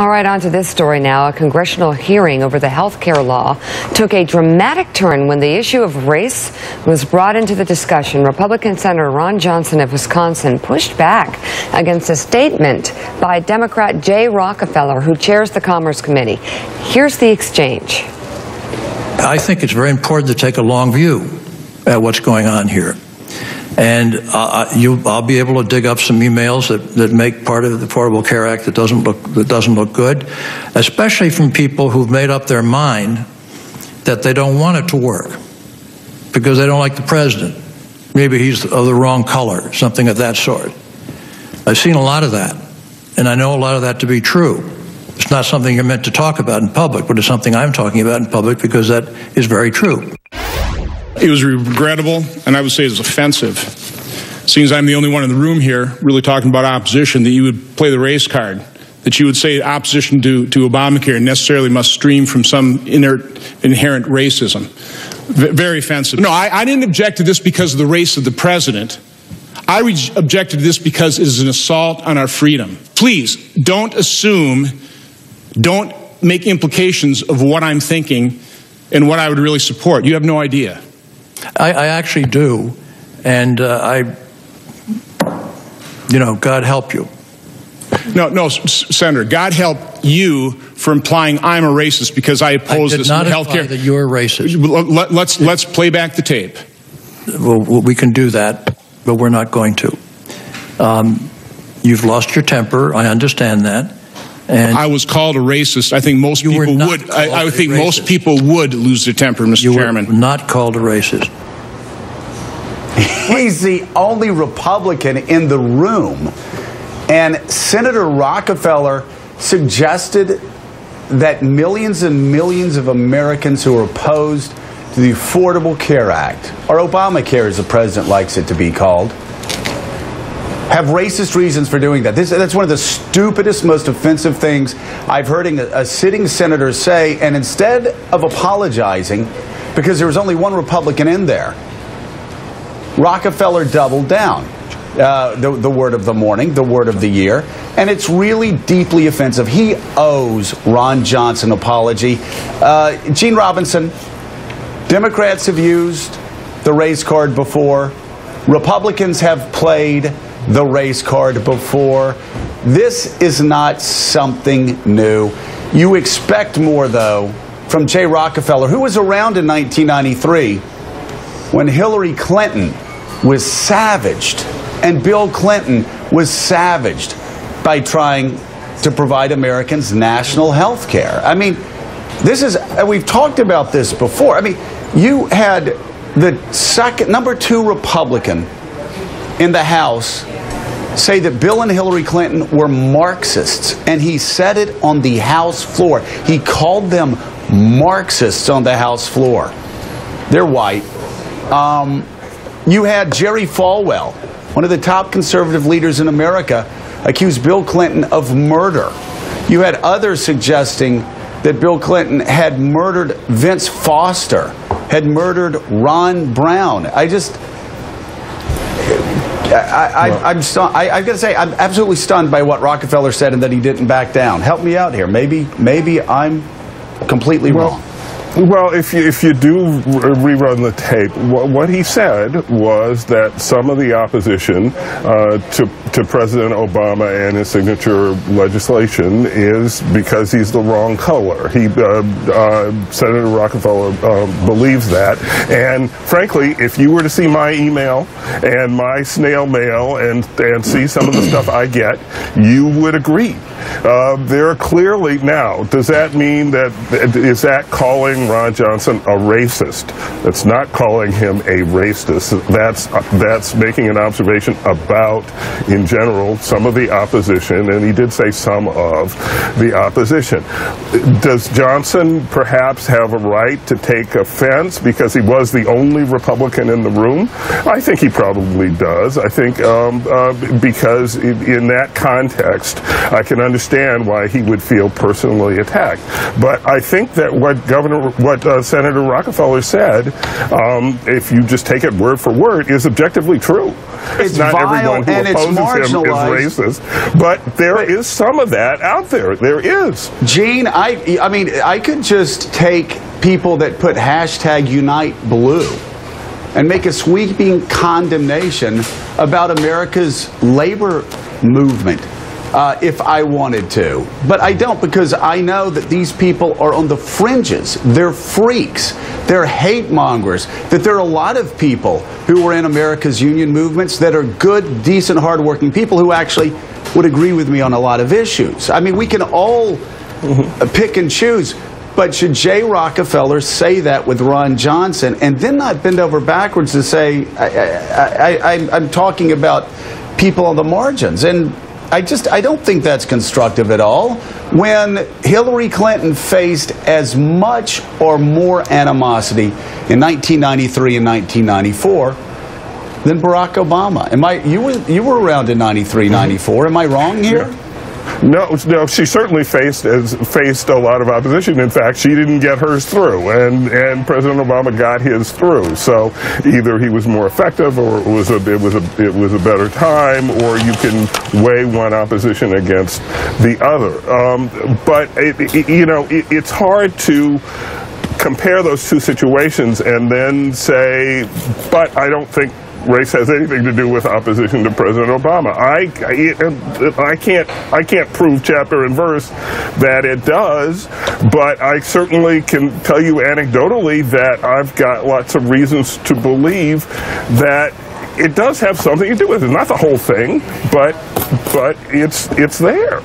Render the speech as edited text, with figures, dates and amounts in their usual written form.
All right, on to this story now. A congressional hearing over the health care law took a dramatic turn when the issue of race was brought into the discussion. Republican Senator Ron Johnson of Wisconsin pushed back against a statement by Democrat Jay Rockefeller, who chairs the Commerce Committee. Here's the exchange. I think it's very important to take a long view at what's going on here. And I'll be able to dig up some emails that make part of the Affordable Care Act that doesn't look good, especially from people who've made up their mind that they don't want it to work because they don't like the president. Maybe he's of the wrong color, something of that sort. I've seen a lot of that, and I know a lot of that to be true. It's not something you're meant to talk about in public, but it's something I'm talking about in public because that is very true. It was regrettable, and I would say it was offensive. Seems I'm the only one in the room here really talking about opposition, that you would play the race card, that you would say opposition to Obamacare necessarily must stream from some inherent racism. Very offensive. No, I didn't object to this because of the race of the president. I objected to this because it is an assault on our freedom. Please, don't assume, don't make implications of what I'm thinking and what I would really support. You have no idea. I actually do, and God help you. No, Senator, God help you for implying I'm a racist because I oppose this health care. I did not imply that you're a racist. Let's play back the tape. Well, we can do that, but we're not going to. You've lost your temper. I understand that. And I was called a racist. I think most people would. I would think most people would lose their temper, Mr. Chairman. You were not called a racist. He's the only Republican in the room. And Senator Rockefeller suggested that millions and millions of Americans who are opposed to the Affordable Care Act, or Obamacare as the president likes it to be called, have racist reasons for doing that. That's one of the stupidest, most offensive things I've heard a sitting senator say, and instead of apologizing, because there was only one Republican in there, Rockefeller doubled down. The word of the morning, the word of the year, and it's really deeply offensive. He owes Ron Johnson an apology. Gene Robinson, Democrats have used the race card before. Republicans have played the race card before. This is not something new. You expect more, though, from Jay Rockefeller, who was around in 1993 when Hillary Clinton was savaged and Bill Clinton was savaged by trying to provide Americans national health care. I mean, we've talked about this before. I mean, you had the number 2 Republican in the House say that Bill and Hillary Clinton were Marxists, and he said it on the House floor. He called them Marxists on the House floor. They're white. You had Jerry Falwell, one of the top conservative leaders in America, accuse Bill Clinton of murder. You had others suggesting that Bill Clinton had murdered Vince Foster, had murdered Ron Brown. I'm stunned. I've got to say, I'm absolutely stunned by what Rockefeller said and that he didn't back down. Help me out here. Maybe I'm completely wrong. Well, if you do rerun the tape, what he said was that some of the opposition to President Obama and his signature legislation is because he's the wrong color. Senator Rockefeller believes that. And frankly, if you were to see my email and my snail mail and see some of the stuff I get, you would agree. There are clearly now, does that mean is that calling Ron Johnson a racist? That's not calling him a racist. That's making an observation about, in general, some of the opposition, and he did say some of the opposition. Does Johnson perhaps have a right to take offense because he was the only Republican in the room? I think he probably does. I think because in that context, I can understand why he would feel personally attacked. But I think that what Senator Rockefeller said, if you just take it word for word, is objectively true. It's not vile everyone who and it's opposes him is racist, but there is some of that out there. There is. Gene, I mean, I could just take people that put hashtag Unite Blue and make a sweeping condemnation about America's labor movement if I wanted to. But I don't, because I know that these people are on the fringes. They're freaks. They're hate mongers. That there are a lot of people who are in America's union movements that are good, decent, hardworking people who actually would agree with me on a lot of issues. I mean, we can all pick and choose. But should Jay Rockefeller say that with Ron Johnson and then not bend over backwards to say, I'm talking about people on the margins? And I don't think that's constructive at all. When Hillary Clinton faced as much or more animosity in 1993 and 1994 than Barack Obama. You were around in 93, 94. Am I wrong here? Yeah. No, she certainly faced a lot of opposition. In fact, she didn't get hers through, and President Obama got his through. So either he was more effective, or it was a better time, or you can weigh one opposition against the other. But it's hard to compare those two situations and then say, but I don't think race has anything to do with opposition to President Obama. I can't prove chapter and verse that it does, but I certainly can tell you anecdotally that I've got lots of reasons to believe that it does have something to do with it. Not the whole thing, but it's there.